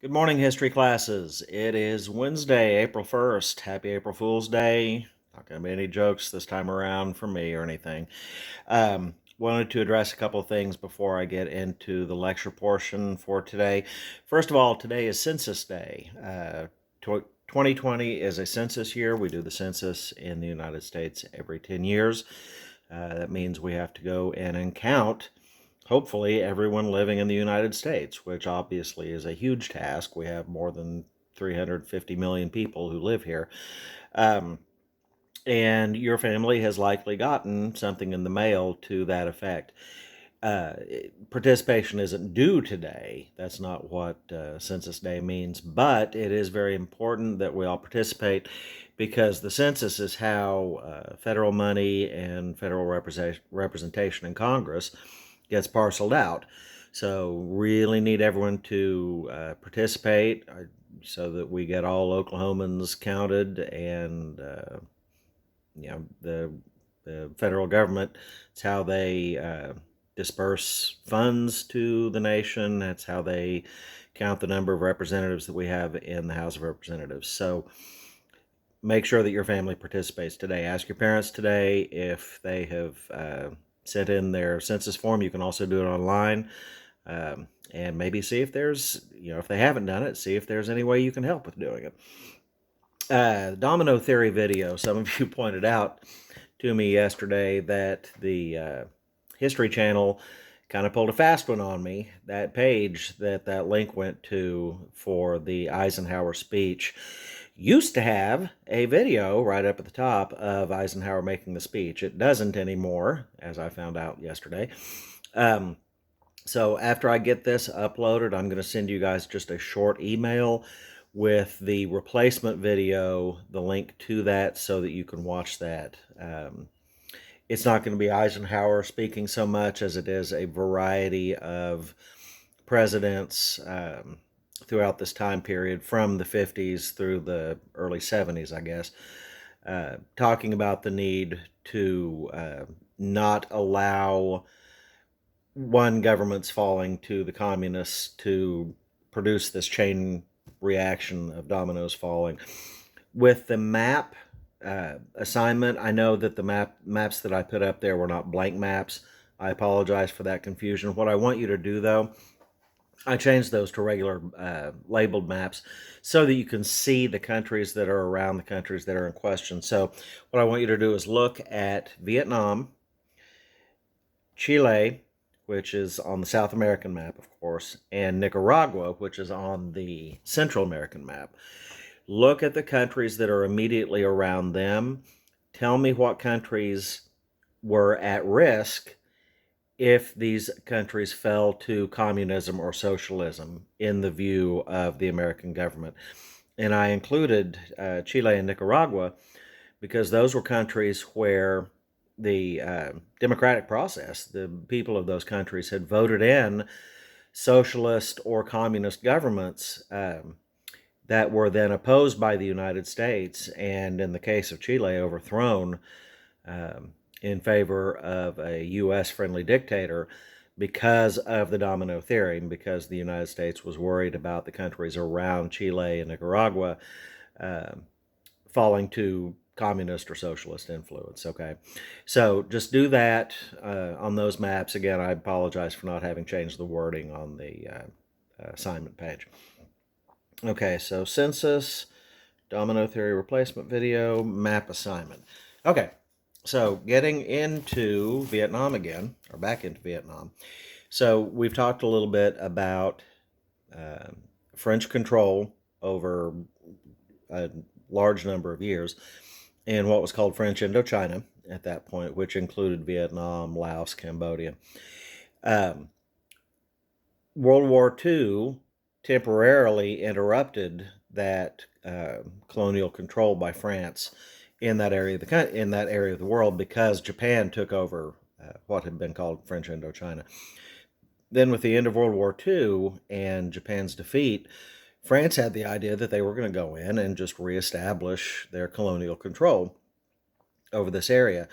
Good morning, history classes. It is Wednesday, April 1st. Happy April Fool's Day. Not going to be any jokes this time around for me or anything. Wanted to address a couple of things before I get into the lecture portion for today. First of all, today is Census Day. 2020 is a census year. We do the census in the United States every 10 years. That means we have to go in and count hopefully everyone living in the United States, which obviously is a huge task. We have more than 350 million people who live here. Um, and your family has likely gotten something in the mail to that effect. Participation isn't due today. That's not what Census Day means, but it is very important that we all participate because the census is how federal money and federal representation in Congress gets parceled out. So really need everyone to participate so that we get all Oklahomans counted, and the federal government, it's how they disperse funds to the nation. That's how they count the number of representatives that we have in the House of Representatives. So make sure that your family participates today. Ask your parents today if they have sent in their census form. You can also do it online. And maybe see if there's, if they haven't done it, see if there's any way you can help with doing it. Domino theory video. Some of you pointed out to me yesterday that the History Channel kind of pulled a fast one on me. That page that link went to for the Eisenhower speech used to have a video right up at the top of Eisenhower making the speech. It doesn't anymore, as I found out yesterday. So after I get this uploaded, I'm going to send you guys just a short email with the replacement video, the link to that, so that you can watch that. It's not going to be Eisenhower speaking so much as it is a variety of presidents throughout this time period from the 50s through the early 70s, I guess, talking about the need to not allow one government's falling to the communists to produce this chain reaction of dominoes falling. With the map assignment, I know that the maps that I put up there were not blank maps. I apologize for that confusion. What I want you to do, though, I changed those to regular labeled maps so that you can see the countries that are around the countries that are in question. So what I want you to do is look at Vietnam, Chile, which is on the South American map, of course, and Nicaragua, which is on the Central American map. Look at the countries that are immediately around them. Tell me what countries were at risk if these countries fell to communism or socialism in the view of the American government. And I included Chile and Nicaragua because those were countries where the democratic process, the people of those countries had voted in socialist or communist governments that were then opposed by the United States, and in the case of Chile, overthrown in favor of a U.S.-friendly dictator because of the domino theory, and because the United States was worried about the countries around Chile and Nicaragua falling to communist or socialist influence. Okay, so just do that on those maps. Again, I apologize for not having changed the wording on the assignment page. Okay, so census, domino theory replacement video, map assignment. Okay, so getting into Vietnam again, or back into Vietnam. So we've talked a little bit about French control over a large number of years in what was called French Indochina at that point, which included Vietnam, Laos, Cambodia. World War II temporarily interrupted that colonial control by France in that area of the world because Japan took over what had been called French Indochina. Then, with the end of World War II and Japan's defeat, France had the idea that they were going to go in and just reestablish their colonial control over this area.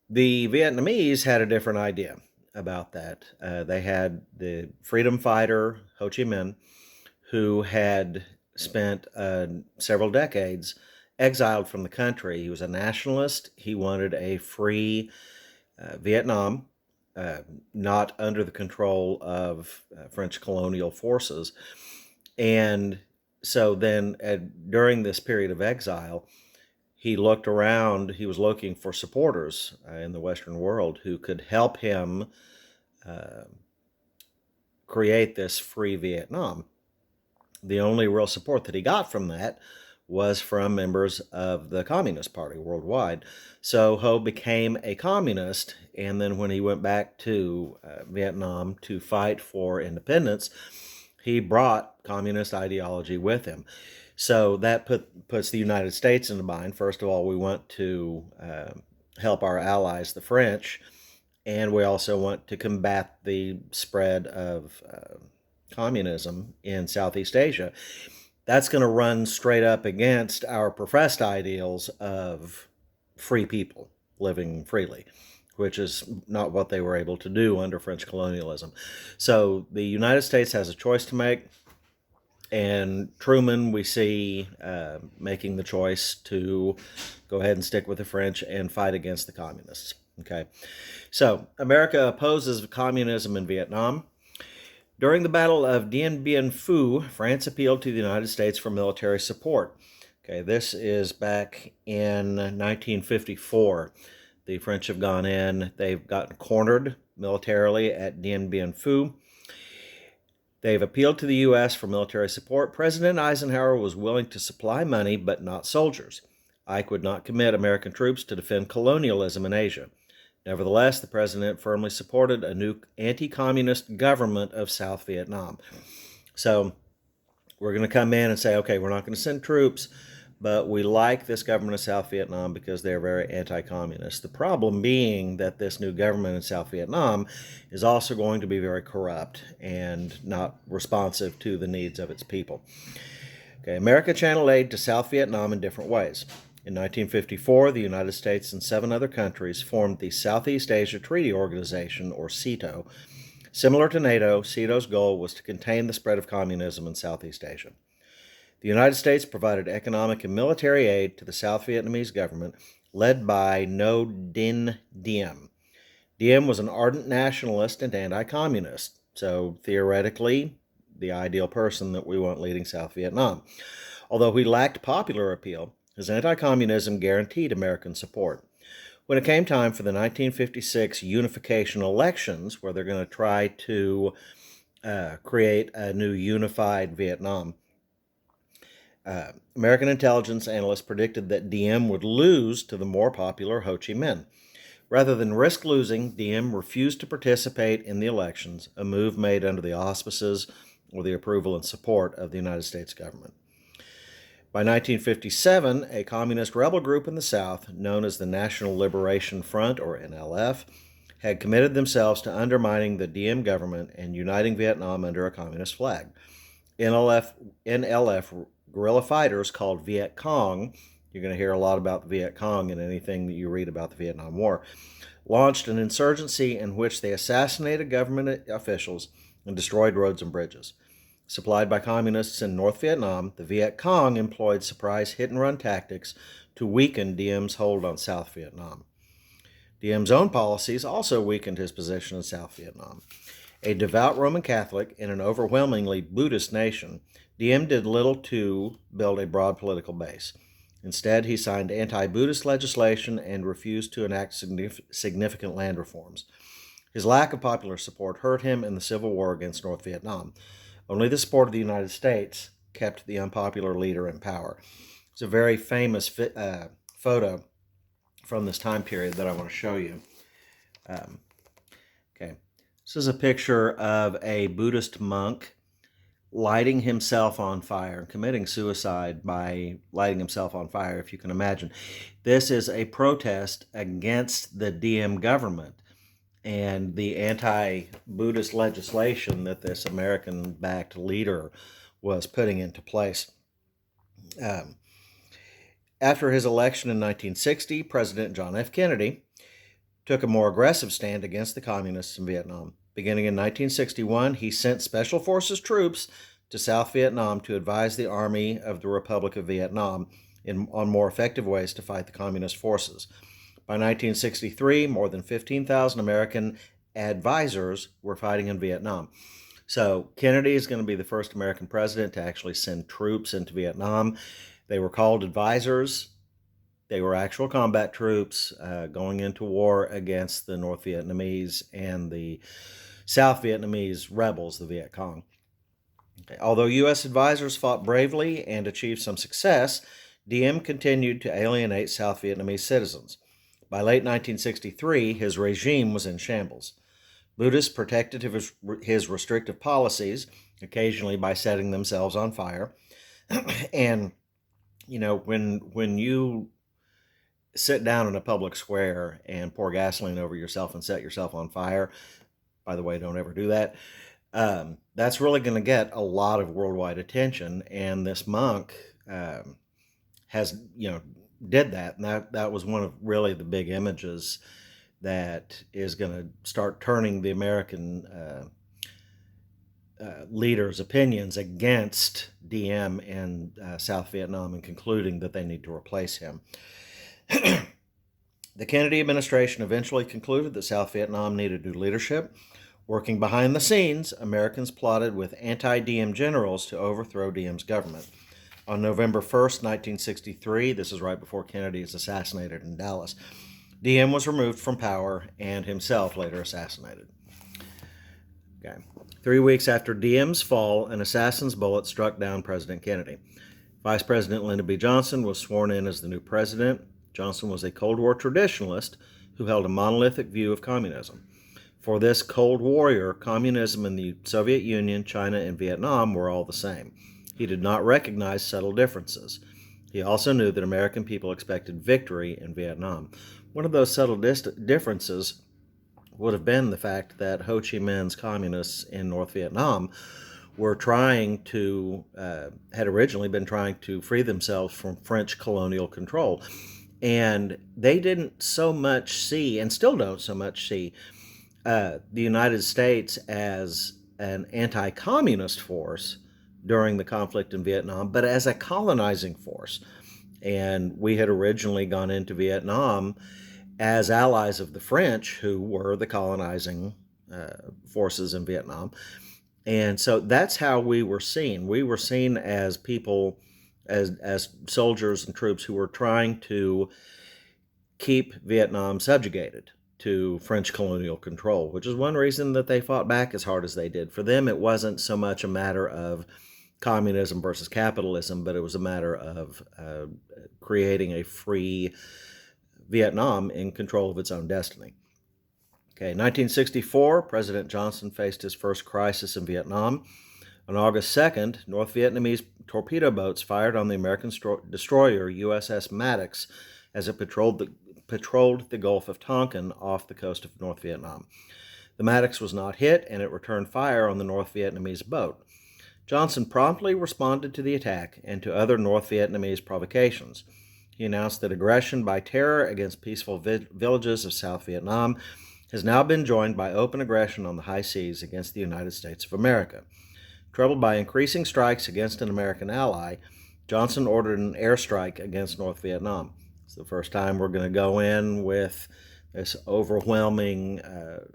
The Vietnamese had a different idea about that. They had the freedom fighter Ho Chi Minh, who had spent several decades exiled from the country. He was a nationalist. He wanted a free Vietnam, not under the control of French colonial forces. And so then during this period of exile, he looked around. He was looking for supporters in the Western world who could help him create this free Vietnam. The only real support that he got from that was from members of the Communist Party worldwide. So Ho became a communist, and then when he went back to Vietnam to fight for independence, he brought communist ideology with him. So that puts the United States in the bind. First of all, we want to help our allies, the French, and we also want to combat the spread of communism in Southeast Asia. That's going to run straight up against our professed ideals of free people living freely, which is not what they were able to do under French colonialism. So the United States has a choice to make, and Truman we see making the choice to go ahead and stick with the French and fight against the communists. Okay, so America opposes communism in Vietnam. During the Battle of Dien Bien Phu, France appealed to the United States for military support. Okay, this is back in 1954. The French have gone in. They've gotten cornered militarily at Dien Bien Phu. They've appealed to the U.S. for military support. President Eisenhower was willing to supply money, but not soldiers. Ike would not commit American troops to defend colonialism in Asia. Nevertheless, the president firmly supported a new anti-communist government of South Vietnam. So we're going to come in and say, okay, we're not going to send troops, but we like this government of South Vietnam because they're very anti-communist. The problem being that this new government in South Vietnam is also going to be very corrupt and not responsive to the needs of its people. Okay, America channeled aid to South Vietnam in different ways. In 1954, the United States and 7 other countries formed the Southeast Asia Treaty Organization, or SEATO. Similar to NATO, SEATO's goal was to contain the spread of communism in Southeast Asia. The United States provided economic and military aid to the South Vietnamese government, led by Ngo Dinh Diem. Diem was an ardent nationalist and anti-communist, so theoretically, the ideal person that we want leading South Vietnam. Although he lacked popular appeal, his anti-communism guaranteed American support. When it came time for the 1956 unification elections, where they're going to try to create a new unified Vietnam, American intelligence analysts predicted that Diem would lose to the more popular Ho Chi Minh. Rather than risk losing, Diem refused to participate in the elections, a move made under the auspices or the approval and support of the United States government. By 1957, a communist rebel group in the South, known as the National Liberation Front, or NLF, had committed themselves to undermining the Diem government and uniting Vietnam under a communist flag. NLF guerrilla fighters called Viet Cong, you're going to hear a lot about the Viet Cong in anything that you read about the Vietnam War, launched an insurgency in which they assassinated government officials and destroyed roads and bridges. Supplied by communists in North Vietnam, the Viet Cong employed surprise hit-and-run tactics to weaken Diem's hold on South Vietnam. Diem's own policies also weakened his position in South Vietnam. A devout Roman Catholic in an overwhelmingly Buddhist nation, Diem did little to build a broad political base. Instead, he signed anti-Buddhist legislation and refused to enact significant land reforms. His lack of popular support hurt him in the Civil War against North Vietnam. Only the support of the United States kept the unpopular leader in power. It's a very famous photo from this time period that I want to show you. Okay, this is a picture of a Buddhist monk lighting himself on fire, committing suicide by lighting himself on fire, if you can imagine. This is a protest against the Diem government and the anti-Buddhist legislation that this American-backed leader was putting into place. After his election in 1960, President John F. Kennedy took a more aggressive stand against the communists in Vietnam. Beginning in 1961, he sent Special Forces troops to South Vietnam to advise the Army of the Republic of Vietnam on more effective ways to fight the communist forces. By 1963, more than 15,000 American advisors were fighting in Vietnam. So Kennedy is going to be the first American president to actually send troops into Vietnam. They were called advisors. They were actual combat troops going into war against the North Vietnamese and the South Vietnamese rebels, the Viet Cong. Okay. Although U.S. advisors fought bravely and achieved some success, Diem continued to alienate South Vietnamese citizens. By late 1963, his regime was in shambles. Buddhists protected his restrictive policies, occasionally by setting themselves on fire. And, you know, when you sit down in a public square and pour gasoline over yourself and set yourself on fire, by the way, don't ever do that, that's really going to get a lot of worldwide attention. And this monk has, did that. And that was one of really the big images that is going to start turning the American leaders' opinions against Diem and South Vietnam, and concluding that they need to replace him. The Kennedy administration eventually concluded that South Vietnam needed new leadership. Working behind the scenes, Americans plotted with anti-Diem generals to overthrow Diem's government. On November 1st, 1963, this is right before Kennedy is assassinated in Dallas, Diem was removed from power and himself later assassinated. Okay. 3 weeks after Diem's fall, an assassin's bullet struck down President Kennedy. Vice President Lyndon B. Johnson was sworn in as the new president. Johnson was a Cold War traditionalist who held a monolithic view of communism. For this Cold Warrior, communism in the Soviet Union, China, and Vietnam were all the same. He did not recognize subtle differences. He also knew that American people expected victory in Vietnam. One of those subtle differences would have been the fact that Ho Chi Minh's communists in North Vietnam were had originally been trying to free themselves from French colonial control. And they didn't so much see, and still don't so much see, the United States as an anti-communist force during the conflict in Vietnam, but as a colonizing force. And we had originally gone into Vietnam as allies of the French, who were the colonizing forces in Vietnam. And so that's how we were seen. We were seen as people, as soldiers and troops who were trying to keep Vietnam subjugated to French colonial control, which is one reason that they fought back as hard as they did. For them, it wasn't so much a matter of communism versus capitalism, but it was a matter of creating a free Vietnam in control of its own destiny. Okay, 1964, President Johnson faced his first crisis in Vietnam. On August 2nd, North Vietnamese torpedo boats fired on the American destroyer USS Maddox as it patrolled the Gulf of Tonkin off the coast of North Vietnam. The Maddox was not hit, and it returned fire on the North Vietnamese boat. Johnson promptly responded to the attack and to other North Vietnamese provocations. He announced that aggression by terror against peaceful villages of South Vietnam has now been joined by open aggression on the high seas against the United States of America. Troubled by increasing strikes against an American ally, Johnson ordered an airstrike against North Vietnam. It's the first time we're going to go in with this overwhelming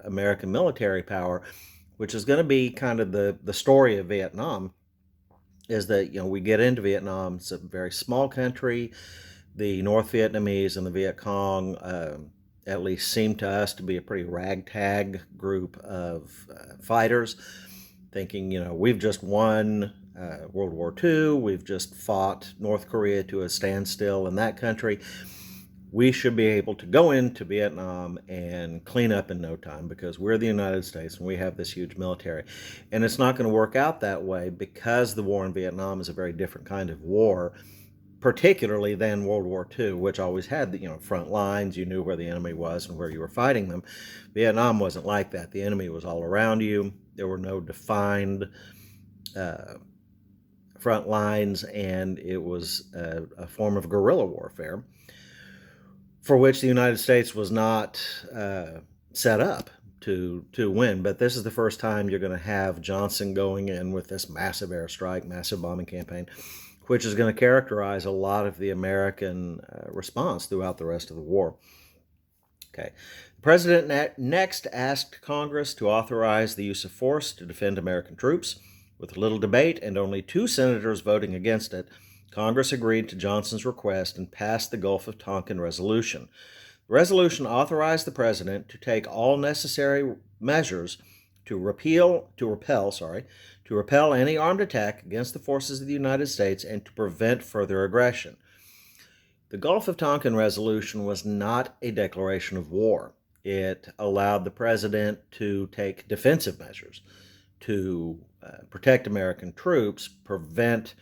American military power, which is going to be kind of the story of Vietnam, is that, we get into Vietnam, it's a very small country. The North Vietnamese and the Viet Cong at least seem to us to be a pretty ragtag group of fighters, thinking, we've just won World War II, we've just fought North Korea to a standstill in that country. We should be able to go into Vietnam and clean up in no time because we're the United States and we have this huge military. And it's not going to work out that way because the war in Vietnam is a very different kind of war, particularly than World War II, which always had the front lines. You knew where the enemy was and where you were fighting them. Vietnam wasn't like that. The enemy was all around you. There were no defined front lines, and it was a form of guerrilla warfare for which the United States was not set up to win. But this is the first time you're going to have Johnson going in with this massive airstrike, massive bombing campaign, which is going to characterize a lot of the American response throughout the rest of the war. Okay. The president next asked Congress to authorize the use of force to defend American troops. With little debate and only 2 senators voting against it, Congress agreed to Johnson's request and passed the Gulf of Tonkin Resolution. The resolution authorized the president to take all necessary measures to repel any armed attack against the forces of the United States and to prevent further aggression. The Gulf of Tonkin Resolution was not a declaration of war. It allowed the president to take defensive measures to protect American troops, prevent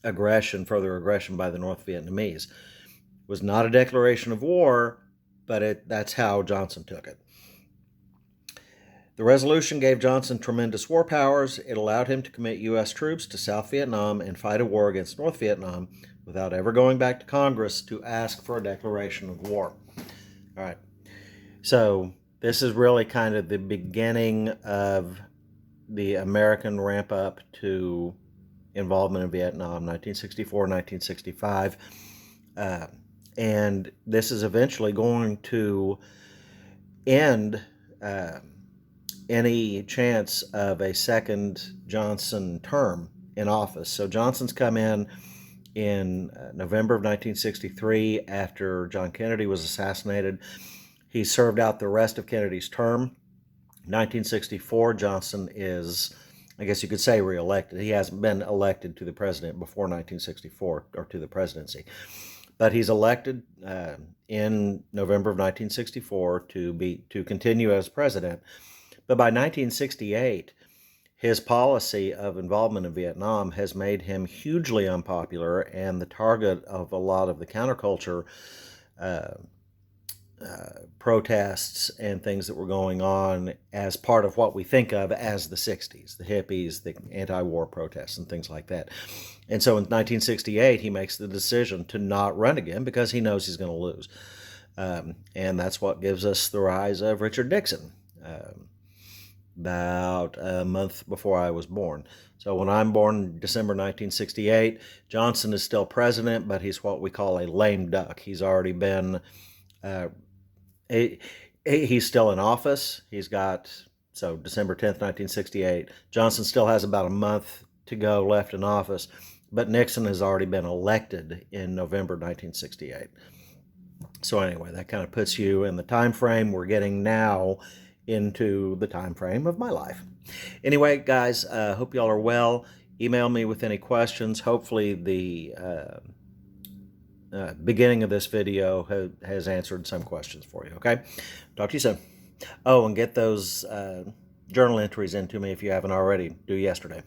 further aggression by the North Vietnamese. It was not a declaration of war, but that's how Johnson took it. The resolution gave Johnson tremendous war powers. It allowed him to commit U.S. troops to South Vietnam and fight a war against North Vietnam without ever going back to Congress to ask for a declaration of war. All right. So this is really kind of the beginning of the American ramp up to involvement in Vietnam, 1964, 1965. And this is eventually going to end any chance of a second Johnson term in office. So Johnson's come in November of 1963 after John Kennedy was assassinated. He served out the rest of Kennedy's term. 1964, Johnson is, I guess you could say, reelected. He hasn't been elected to the president before 1964, or to the presidency. But he's elected in November of 1964 to continue as president. But by 1968, his policy of involvement in Vietnam has made him hugely unpopular and the target of a lot of the counterculture protests and things that were going on as part of what we think of as the 60s, the hippies, the anti-war protests and things like that. And so in 1968, he makes the decision to not run again because he knows he's going to lose. And that's what gives us the rise of Richard Nixon, about a month before I was born. So when I'm born December 1968, Johnson is still president, but he's what we call a lame duck. He's already been... he's still in office. So December 10th, 1968, Johnson still has about a month to go left in office, but Nixon has already been elected in November 1968. So anyway, that kind of puts you in the time frame we're getting now into the time frame of my life. Anyway, guys, hope y'all are well. Email me with any questions. Hopefully the beginning of this video has answered some questions for you, okay? Talk to you soon. Oh, and get those journal entries into me if you haven't already, due yesterday.